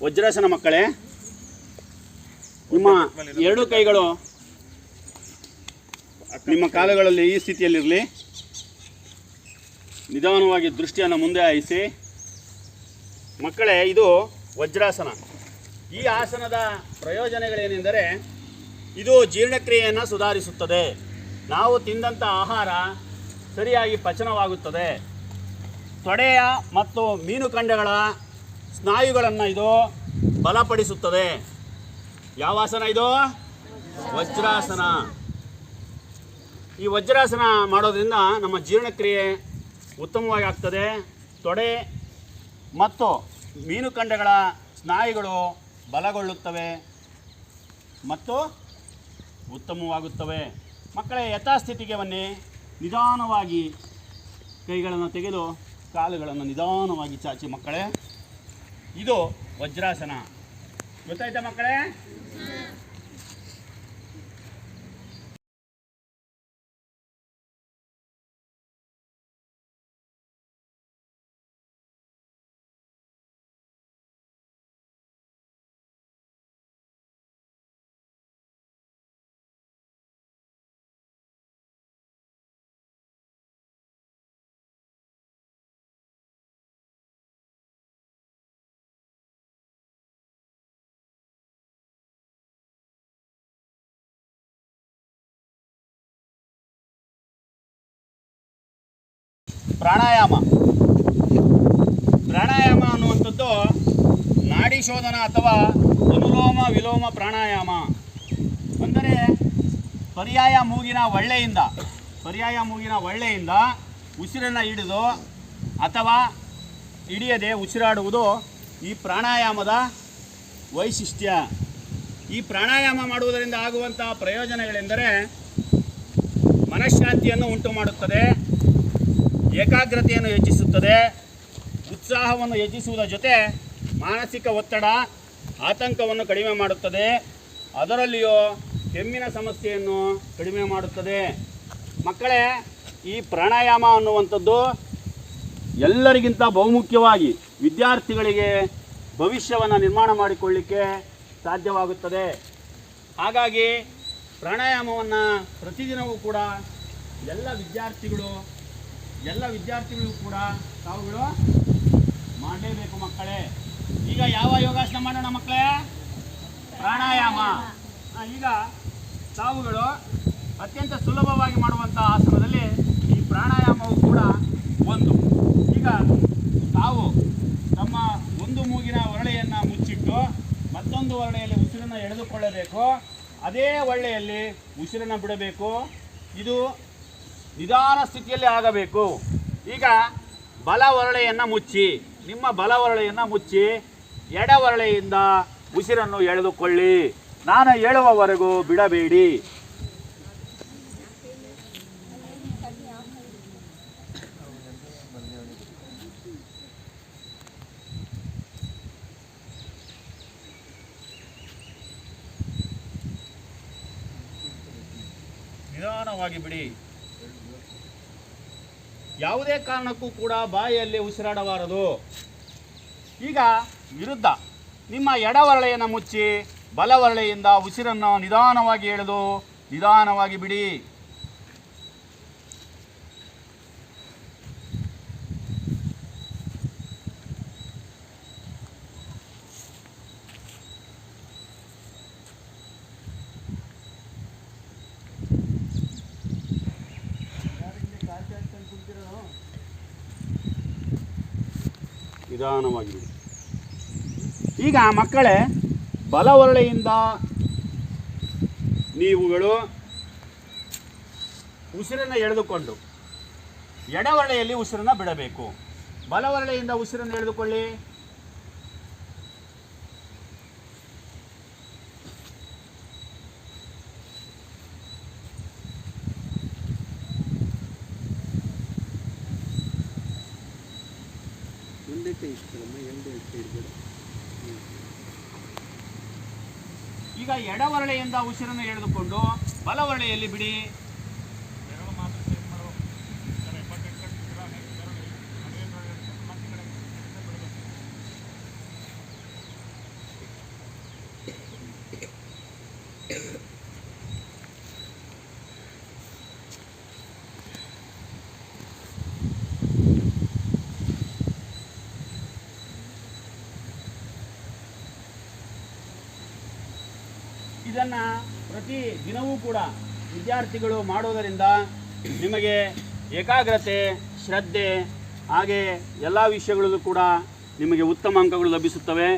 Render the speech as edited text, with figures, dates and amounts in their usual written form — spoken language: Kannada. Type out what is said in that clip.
ವಜ್ರಾಸನ ಮಕ್ಕಳೇ. ನಿಮ್ಮ ಎರಡು ಕೈಗಳು ನಿಮ್ಮ ಕಾಲುಗಳಲ್ಲಿ ಈ ಸ್ಥಿತಿಯಲ್ಲಿರಲಿ. ನಿಧಾನವಾಗಿ ದೃಷ್ಟಿಯನ್ನು ಮುಂದೆ ಹಾಯಿಸಿ. ಮಕ್ಕಳೇ, ಇದು ವಜ್ರಾಸನ. ಈ ಆಸನದ ಪ್ರಯೋಜನಗಳೇನೆಂದರೆ ಇದು ಜೀರ್ಣಕ್ರಿಯೆಯನ್ನು ಸುಧಾರಿಸುತ್ತದೆ. ನಾವು ತಿಂದಂಥ ಆಹಾರ ಸರಿಯಾಗಿ ಪಚನವಾಗುತ್ತದೆ. ತೊಡೆಯ ಮತ್ತು ಮೀನುಖಂಡಗಳ ಸ್ನಾಯುಗಳನ್ನು ಇದು ಬಲಪಡಿಸುತ್ತದೆ. ಯಾವ ಆಸನ ಇದು? ವಜ್ರಾಸನ. ಈ ವಜ್ರಾಸನ ಮಾಡೋದ್ರಿಂದ ನಮ್ಮ ಜೀರ್ಣಕ್ರಿಯೆ ಉತ್ತಮವಾಗಿ ಆಗ್ತದೆ. ತೊಡೆ ಮತ್ತು ಮೀನುಖಂಡಗಳ ಸ್ನಾಯುಗಳು ಬಲಗೊಳ್ಳುತ್ತವೆ ಮತ್ತು ಉತ್ತಮವಾಗುತ್ತವೆ. ಮಕ್ಕಳೇ, ಯಥಾಸ್ಥಿತಿಗೆ ಬನ್ನಿ. ನಿಧಾನವಾಗಿ ಕೈಗಳನ್ನು ತೆಗೆದು ಕಾಲುಗಳನ್ನು ನಿಧಾನವಾಗಿ ಚಾಚಿ. ಮಕ್ಕಳೇ, ಇದು ವಜ್ರಾಸನ. ಗೊತ್ತಾಯ್ತಾ ಮಕ್ಕಳೇ? ಪ್ರಾಣಾಯಾಮ ಅನ್ನುವಂಥದ್ದು ನಾಡಿ ಶೋಧನ ಅಥವಾ ಅನುಲೋಮ ವಿಲೋಮ ಪ್ರಾಣಾಯಾಮ. ಅಂದರೆ ಪರ್ಯಾಯ ಮೂಗಿನ ಒಳ್ಳೆಯಿಂದ ಉಸಿರನ್ನು ಹಿಡಿದು ಅಥವಾ ಹಿಡಿಯದೆ ಉಸಿರಾಡುವುದು ಈ ಪ್ರಾಣಾಯಾಮದ ವೈಶಿಷ್ಟ್ಯ. ಈ ಪ್ರಾಣಾಯಾಮ ಮಾಡುವುದರಿಂದ ಆಗುವಂಥ ಪ್ರಯೋಜನಗಳೆಂದರೆ ಮನಃಶಾಂತಿಯನ್ನು ಉಂಟು ಮಾಡುತ್ತದೆ, ಏಕಾಗ್ರತೆಯನ್ನು ಹೆಚ್ಚಿಸುತ್ತದೆ, ಉತ್ಸಾಹವನ್ನು ಹೆಚ್ಚಿಸುವುದರ ಜೊತೆ ಮಾನಸಿಕ ಒತ್ತಡ, ಆತಂಕವನ್ನು ಕಡಿಮೆ ಮಾಡುತ್ತದೆ. ಅದರಲ್ಲಿಯೂ ಕೆಮ್ಮಿನ ಸಮಸ್ಯೆಯನ್ನು ಕಡಿಮೆ ಮಾಡುತ್ತದೆ. ಮಕ್ಕಳೇ, ಈ ಪ್ರಾಣಾಯಾಮ ಅನ್ನುವಂಥದ್ದು ಎಲ್ಲರಿಗಿಂತ ಬಹುಮುಖ್ಯವಾಗಿ ವಿದ್ಯಾರ್ಥಿಗಳಿಗೆ ಭವಿಷ್ಯವನ್ನು ನಿರ್ಮಾಣ ಮಾಡಿಕೊಳ್ಳಲಿಕ್ಕೆ ಸಾಧ್ಯವಾಗುತ್ತದೆ. ಹಾಗಾಗಿ ಪ್ರಾಣಾಯಾಮವನ್ನು ಪ್ರತಿದಿನವೂ ಕೂಡ ಎಲ್ಲ ವಿದ್ಯಾರ್ಥಿಗಳು ಕೂಡ ತಾವುಗಳು ಮಾಡಲೇಬೇಕು ಮಕ್ಕಳೇ. ಈಗ ಯಾವ ಯೋಗಾಸನ ಮಾಡೋಣ ಮಕ್ಕಳೇ? ಪ್ರಾಣಾಯಾಮ. ಈಗ ತಾವುಗಳು ಅತ್ಯಂತ ಸುಲಭವಾಗಿ ಮಾಡುವಂಥ ಆಸನದಲ್ಲಿ ಈ ಪ್ರಾಣಾಯಾಮವು ಕೂಡ ಒಂದು. ಈಗ ತಾವು ತಮ್ಮ ಒಂದು ಮೂಗಿನ ಒರಳೆಯನ್ನು ಮುಚ್ಚಿಟ್ಟು ಮತ್ತೊಂದು ಒರಳೆಯಲ್ಲಿ ಉಸಿರನ್ನು ಎಳೆದುಕೊಳ್ಳಬೇಕು. ಅದೇ ಒಳ್ಳೆಯಲ್ಲಿ ಉಸಿರನ್ನು ಬಿಡಬೇಕು. ಇದು ನಿಧಾನ ಸ್ಥಿತಿಯಲ್ಲಿ ಆಗಬೇಕು. ಈಗ ಬಲ ಒರಳೆಯನ್ನು ಮುಚ್ಚಿ, ನಿಮ್ಮ ಬಲ ಒರಳೆಯನ್ನು ಮುಚ್ಚಿ ಎಡ ಒರಳೆಯಿಂದ ಉಸಿರನ್ನು ಎಳೆದುಕೊಳ್ಳಿ. ನಾನು ಹೇಳುವವರೆಗೂ ಬಿಡಬೇಡಿ. ನಿಧಾನವಾಗಿ ಬಿಡಿ. ಯಾವುದೇ ಕಾರಣಕ್ಕೂ ಕೂಡ ಬಾಯಿಯಲ್ಲಿ ಉಸಿರಾಡಬಾರದು. ಈಗ ವಿರುದ್ಧ ನಿಮ್ಮ ಎಡವರಳೆಯನ್ನು ಮುಚ್ಚಿ ಬಲವರಳೆಯಿಂದ ಉಸಿರನ್ನು ನಿಧಾನವಾಗಿ ಎಳೆದು ನಿಧಾನವಾಗಿ ಬಿಡಿ. ನಿಧಾನವಾಗಿ ಬಿಡಿ. ಈಗ ಮಕ್ಕಳೇ, ಬಲವರಳೆಯಿಂದ ನೀವುಗಳು ಉಸಿರನ್ನು ಎಳೆದುಕೊಂಡು ಎಡವರಳೆಯಲ್ಲಿ ಉಸಿರನ್ನು ಬಿಡಬೇಕು. ಬಲವರಳೆಯಿಂದ ಉಸಿರನ್ನು ಎಳೆದುಕೊಳ್ಳಿ. ಈಗ ಎಡವರಳೆಯಿಂದ ಉಸಿರನ್ನು ಎಳೆದುಕೊಂಡು ಬಲವರಳೆಯಲ್ಲಿ ಬಿಡಿ. ಇದನ್ನು ಪ್ರತಿ ದಿನವೂ ಕೂಡ ವಿದ್ಯಾರ್ಥಿಗಳು ಮಾಡೋದರಿಂದ ನಿಮಗೆ ಏಕಾಗ್ರತೆ, ಶ್ರದ್ಧೆ ಹಾಗೆ ಎಲ್ಲ ವಿಷಯಗಳಲ್ಲೂ ಕೂಡ ನಿಮಗೆ ಉತ್ತಮ ಅಂಕಗಳು ಲಭಿಸುತ್ತವೆ.